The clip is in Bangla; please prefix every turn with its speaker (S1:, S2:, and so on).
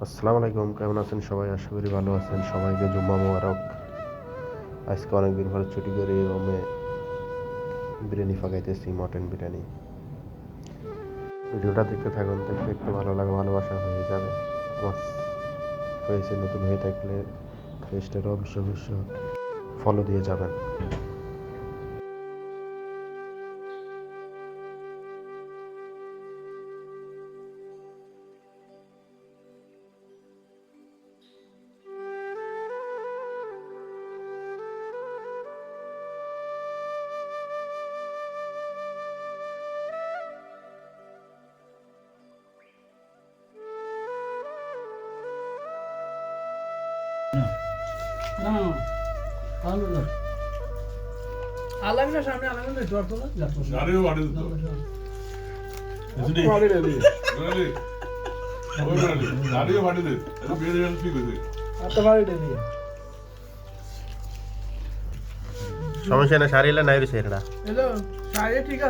S1: আসসালামু আলাইকুম, কেমন আছেন সবাই? আশা করি ভালো আছেন। সবাইকে জুম্মা মোবারক। আজকে অনেকদিন পরে ছুটি করে রুমে বিরিয়ানি পাকাইতেছি, মটন বিরিয়ানি। ভিডিওটা দেখতে থাকুন, দেখতে দেখতে ভালো লাগে, ভালোবাসা হয়ে যাবে। আমার হয়েছে নতুন হয়ে থাকলে পেজটার অবশ্য ফলো দিয়ে যাবেন।
S2: আলামিনের সামনে আলামিনের ডর তো না
S3: গাড়িও বাড়ি দিত গাড়িও বাড়ি দিত বেরিয়ে ঠিক হয়েছে
S1: সমস্যা না, সারিলে নাই রয়েছে এটা।
S2: হ্যালো সাইডে ঠিক আছে।